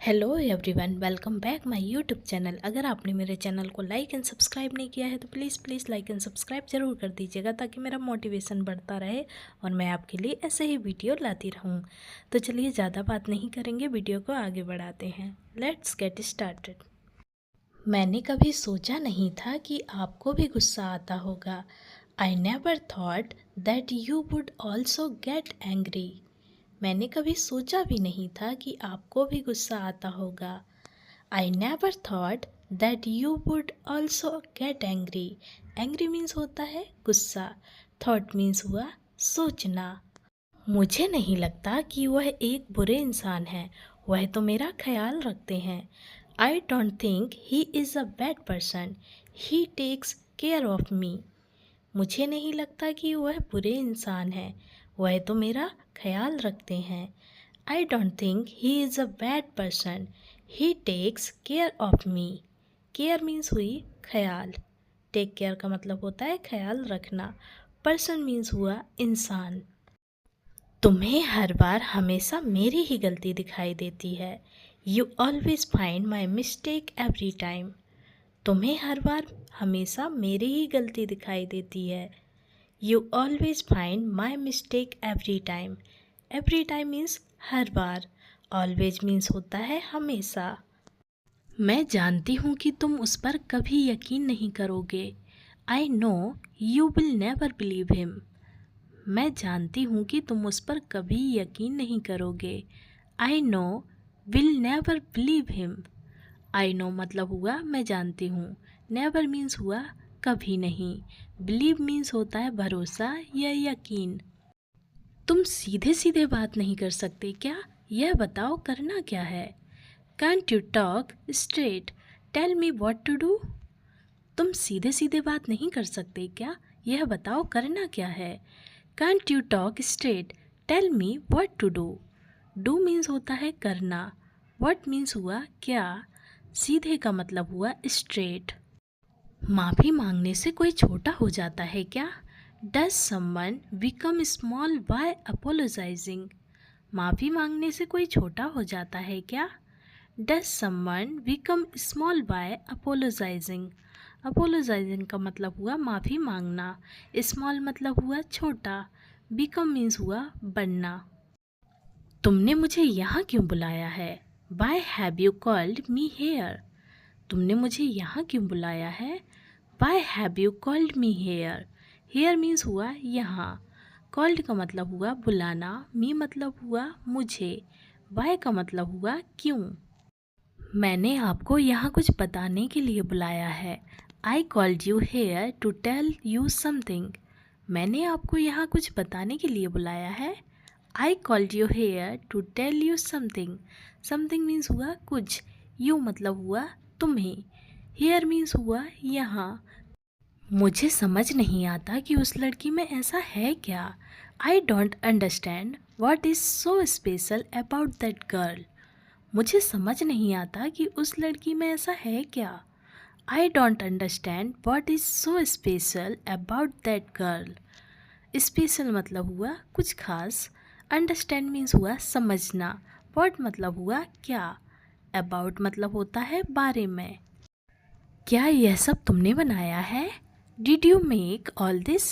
Hello everyone, welcome back my YouTube channel. अगर आपने मेरे चैनल को लाइक एंड सब्सक्राइब नहीं किया है तो प्लीज़ लाइक एंड सब्सक्राइब ज़रूर कर दीजिएगा ताकि मेरा मोटिवेशन बढ़ता रहे और मैं आपके लिए ऐसे ही वीडियो लाती रहूं। तो चलिए ज़्यादा बात नहीं करेंगे, वीडियो को आगे बढ़ाते हैं। Let's get started. मैंने कभी सोचा नहीं था कि आपको भी गुस्सा आता होगा। I never thought that you would also get angry. मैंने कभी सोचा भी नहीं था कि आपको भी गुस्सा आता होगा। I never thought that you would also get angry. Angry means होता है गुस्सा, थॉट मीन्स हुआ सोचना। मुझे नहीं लगता कि वह एक बुरे इंसान है, वह तो मेरा ख्याल रखते हैं। I don't think he is a bad person, he takes care of me. मुझे नहीं लगता कि वह बुरे इंसान है, वह तो मेरा ख्याल रखते हैं। I don't think he is a bad person, he takes care of me. Care means हुई ख्याल, टेक केयर का मतलब होता है ख्याल रखना। पर्सन मीन्स हुआ इंसान। तुम्हें हर बार हमेशा मेरी ही गलती दिखाई देती है। You always find my mistake every time. तुम्हें हर बार हमेशा मेरी ही गलती दिखाई देती है। You always find my mistake every time. Every time means her bar, always means होता है हमेशा। मैं जानती हूँ कि तुम उस पर कभी यकीन नहीं करोगे। I know you will never believe him. मैं जानती हूँ कि तुम उस पर कभी यकीन नहीं करोगे। I know will never believe him. I know मतलब हुआ मैं जानती हूँ, नेवर मीन्स हुआ कभी नहीं, बिलीव मीन्स होता है भरोसा या यकीन। तुम सीधे सीधे बात नहीं कर सकते क्या? यह बताओ करना क्या है? Can't you talk straight, tell me what to do. तुम सीधे सीधे बात नहीं कर सकते क्या? यह बताओ करना क्या है? Can't you talk straight, tell me what to do. Do means होता है करना, व्हाट मीन्स हुआ क्या, सीधे का मतलब हुआ स्ट्रेट। माफ़ी मांगने से कोई छोटा हो जाता है क्या? Does someone become small by apologising. माफ़ी मांगने से कोई छोटा हो जाता है क्या? Does someone become small by apologising. Apologising का मतलब हुआ माफ़ी मांगना, स्मॉल मतलब हुआ छोटा, बिकम मीन्स हुआ बनना। तुमने मुझे यहाँ क्यों बुलाया है? Why have you called me here. तुमने मुझे यहाँ क्यों बुलाया है? Why have you called me here. Here means हुआ यहाँ, कॉल्ड का मतलब हुआ बुलाना, मी मतलब हुआ मुझे, वाई का मतलब हुआ क्यों। मैंने आपको यहाँ कुछ बताने के लिए बुलाया है। I called you here to tell you something. मैंने आपको यहाँ कुछ बताने के लिए बुलाया है। I called you here to tell you something. Something means हुआ कुछ, यू मतलब हुआ तुम्हें, हेयर मीन्स हुआ यहाँ। मुझे समझ नहीं आता कि उस लड़की में ऐसा है क्या। I don't understand what is so special about that girl. मुझे समझ नहीं आता कि उस लड़की में ऐसा है क्या। I don't understand what is so special about that girl. Special मतलब हुआ कुछ खास, अंडरस्टैंड मीन्स हुआ समझना, व्हाट मतलब हुआ क्या, अबाउट मतलब होता है बारे में। क्या यह सब तुमने बनाया है? Did you make all this.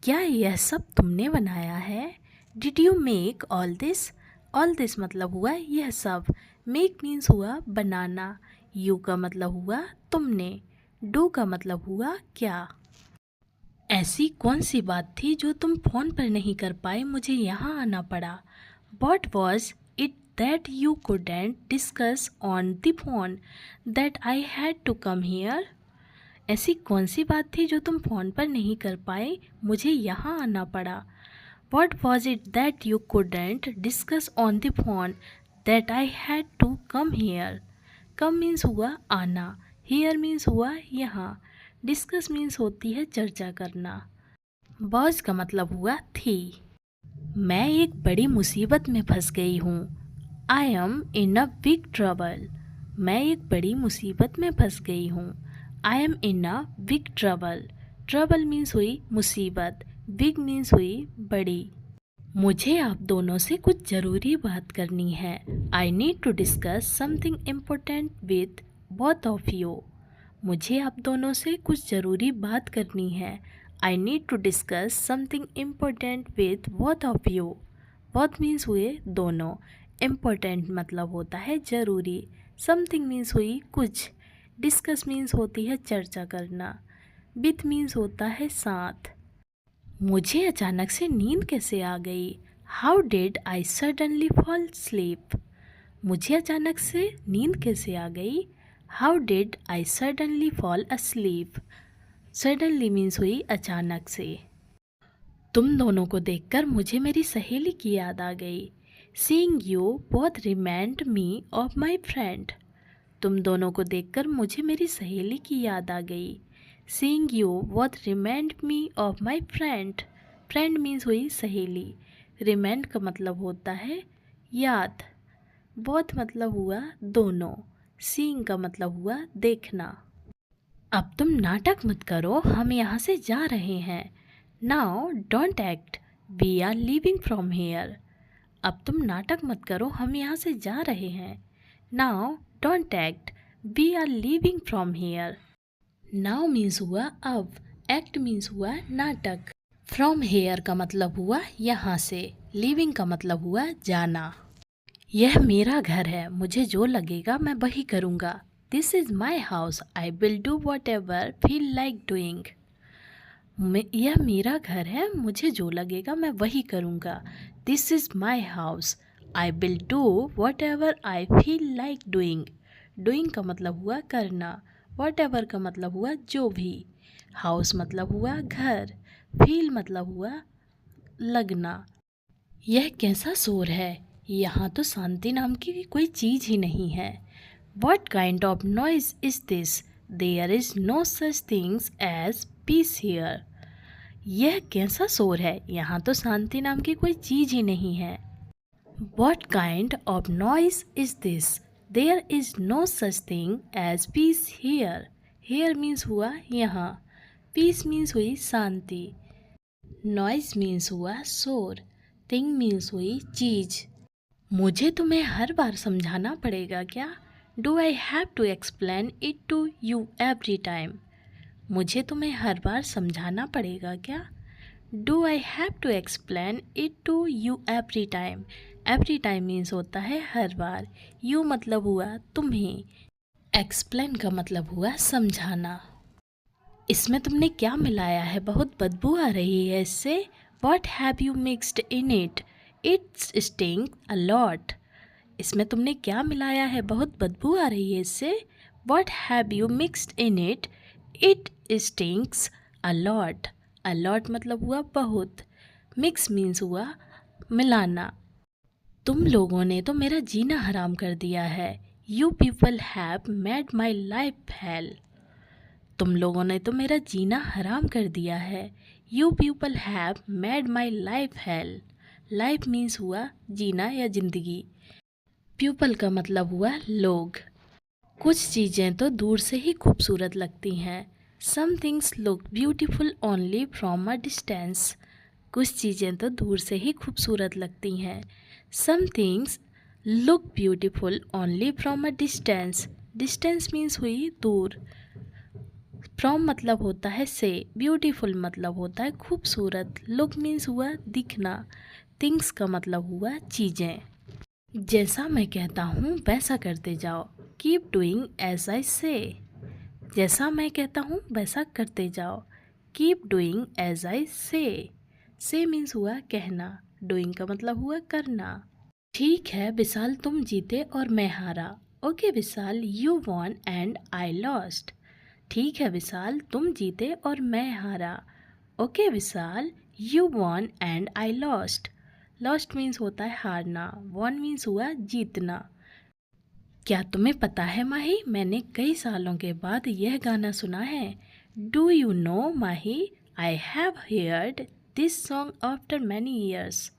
क्या यह सब तुमने बनाया है? Did you make all this. All this मतलब हुआ यह सब, मेक मीन्स हुआ बनाना, यू का मतलब हुआ तुमने, डू का मतलब हुआ क्या। ऐसी कौन सी बात थी जो तुम फ़ोन पर नहीं कर पाए, मुझे यहाँ आना पड़ा। What was it that you couldn't discuss on the phone that I had to come here. ऐसी कौन सी बात थी जो तुम फ़ोन पर नहीं कर पाए, मुझे यहाँ आना पड़ा। What was it that you couldn't discuss on the phone that I had to come here. Come means हुआ आना, हियर मीन्स हुआ यहाँ, डिस्कस मीन्स होती है चर्चा करना, वॉज का मतलब हुआ थी। मैं एक बड़ी मुसीबत में फंस गई हूँ। I am in a big trouble. मैं एक बड़ी मुसीबत में फंस गई हूँ। I am in a big trouble. Trouble means हुई मुसीबत, बिग मीन्स हुई बड़ी। मुझे आप दोनों से कुछ ज़रूरी बात करनी है। I need to discuss something important with both of you. मुझे आप दोनों से कुछ ज़रूरी बात करनी है। I need to discuss something important with both of you. Both means हुए दोनों, इम्पोर्टेंट मतलब होता है ज़रूरी, समथिंग मीन्स हुई कुछ, डिस्कस मीन्स होती है चर्चा करना, विथ मीन्स होता है साथ। मुझे अचानक से नींद कैसे आ गई? How did I suddenly fall sleep? मुझे अचानक से नींद कैसे आ गई? How did I suddenly fall asleep? Suddenly means हुई अचानक से। तुम दोनों को देखकर मुझे मेरी सहेली की याद आ गई। Seeing you both remind me of my friend. तुम दोनों को देखकर मुझे मेरी सहेली की याद आ गई। Seeing you both remind me of my friend. Friend means हुई सहेली, रिमाइंड का मतलब होता है याद, बोथ मतलब हुआ दोनों, सीइंग का मतलब हुआ देखना। अब तुम नाटक मत करो, हम यहाँ से जा रहे हैं। Now don't act, we are leaving from here. अब तुम नाटक मत करो, हम यहाँ से जा रहे हैं। Now don't act, we are leaving from here. Now means हुआ अब, एक्ट मीन्स हुआ नाटक, फ्रॉम हेयर का मतलब हुआ यहाँ से, लीविंग का मतलब हुआ जाना। यह मेरा घर है, मुझे जो लगेगा मैं वही करूँगा। This is my house, I will do what ever feel like doing. यह मेरा घर है, मुझे जो लगेगा मैं वही करूँगा। This is my house, I will do what ever I feel like doing. Doing का मतलब हुआ करना, वॉट एवर का मतलब हुआ जो भी, हाउस मतलब हुआ घर, फील मतलब हुआ लगना। यह कैसा शोर है? यहाँ तो शांति नाम की कोई चीज़ ही नहीं है। What kind of noise is this? There is no such things as peace here. यह कैसा शोर है? यहाँ तो शांति नाम की कोई चीज़ ही नहीं है। What kind of noise is this? There is no such thing as peace here. Here means हुआ यहाँ, पीस मीन्स हुई शांति, नॉइज मीन्स हुआ शोर, थिंग मीन्स हुई चीज़। मुझे तुम्हें हर बार समझाना पड़ेगा क्या? Do I have to explain it to you every time? मुझे तुम्हें हर बार समझाना पड़ेगा क्या? Do I have to explain it to you every time? Every time means होता है हर बार, यू मतलब हुआ तुम्हें, एक्सप्लेन का मतलब हुआ समझाना। इसमें तुमने क्या मिलाया है? बहुत बदबू आ रही है इससे। What have you mixed in it? It's sting a lot. इसमें तुमने क्या मिलाया है? बहुत बदबू आ रही है इससे। What have you mixed in it? It stings a lot. A lot मतलब हुआ बहुत, मिक्स मीन्स हुआ मिलाना। तुम लोगों ने तो मेरा जीना हराम कर दिया है। You people have made my life hell. तुम लोगों ने तो मेरा जीना हराम कर दिया है। You people have made my life hell. Life means हुआ जीना या जिंदगी, पीपल का मतलब हुआ लोग। कुछ चीज़ें तो दूर से ही खूबसूरत लगती हैं। Some things look beautiful only from a distance. कुछ चीज़ें तो दूर से ही खूबसूरत लगती हैं। Some things look beautiful only from a distance. Distance means हुई दूर, फ्रॉम मतलब होता है से, ब्यूटीफुल मतलब होता है खूबसूरत, लुक मीन्स हुआ दिखना, थिंग्स का मतलब हुआ चीज़ें। जैसा मैं कहता हूँ वैसा करते जाओ, कीप डूइंग एज आई से। जैसा मैं कहता हूँ वैसा करते जाओ, कीप डूइंग एज आई से मीन्स हुआ कहना, डूइंग का मतलब हुआ करना। ठीक है विशाल, तुम जीते और मैं हारा। Okay Vishal, you won and I lost. ठीक है विशाल, तुम जीते और मैं हारा। Okay Vishal, you won and I lost. Lost means होता है हारना, वॉन मीन्स हुआ जीतना। क्या तुम्हें पता है माही, मैंने कई सालों के बाद यह गाना सुना है। Do you know Mahi, I have heard this song after many years.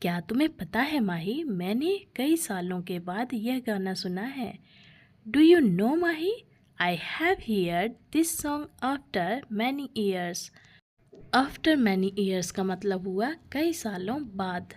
क्या तुम्हें पता है माही, मैंने कई सालों के बाद यह गाना सुना है। Do you know Mahi, I have heard this song after many years. After many years का मतलब हुआ कई सालों बाद।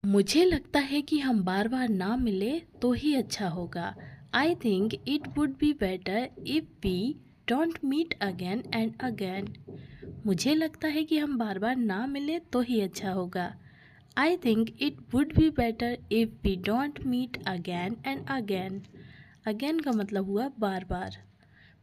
मुझे लगता है कि हम बार बार ना मिले तो ही अच्छा होगा। I think it would be better if we don't meet again and again. मुझे लगता है कि हम बार बार ना मिले तो ही अच्छा होगा। I think it would be better if we don't meet again and again. Again का मतलब हुआ बार बार।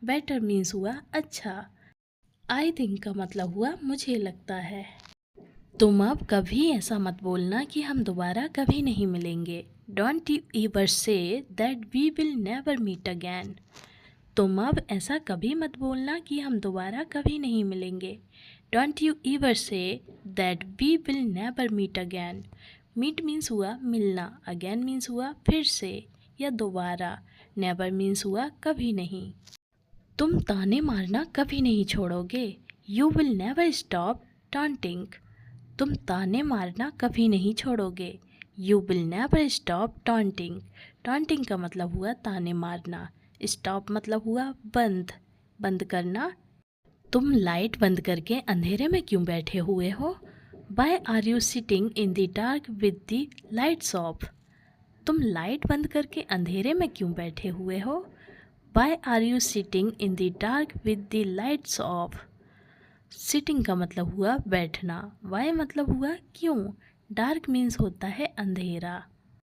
बेटर मीन्स हुआ अच्छा। आई थिंक का मतलब हुआ मुझे लगता है। तुम अब कभी ऐसा मत बोलना कि हम दोबारा कभी नहीं मिलेंगे। Don't you ever say that we will never meet again. तुम अब ऐसा कभी मत बोलना कि हम दोबारा कभी नहीं मिलेंगे। Don't you ever say that we will never meet again. Meet means हुआ मिलना, अगैन मीन्स हुआ फिर से या दोबारा, नेवर मीन्स हुआ कभी नहीं। तुम ताने मारना कभी नहीं छोड़ोगे। You will never stop taunting. तुम ताने मारना कभी नहीं छोड़ोगे। You will never stop taunting. Taunting का मतलब हुआ ताने मारना। स्टॉप मतलब हुआ बंद, बंद करना। तुम लाइट बंद करके अंधेरे में क्यों बैठे हुए हो? Why are you sitting in the dark with the lights off. तुम लाइट बंद करके अंधेरे में क्यों बैठे हुए हो? Why are you sitting in the dark with the lights off. Sitting का मतलब हुआ बैठना। वाई मतलब हुआ क्यों। डार्क मीन्स होता है अंधेरा।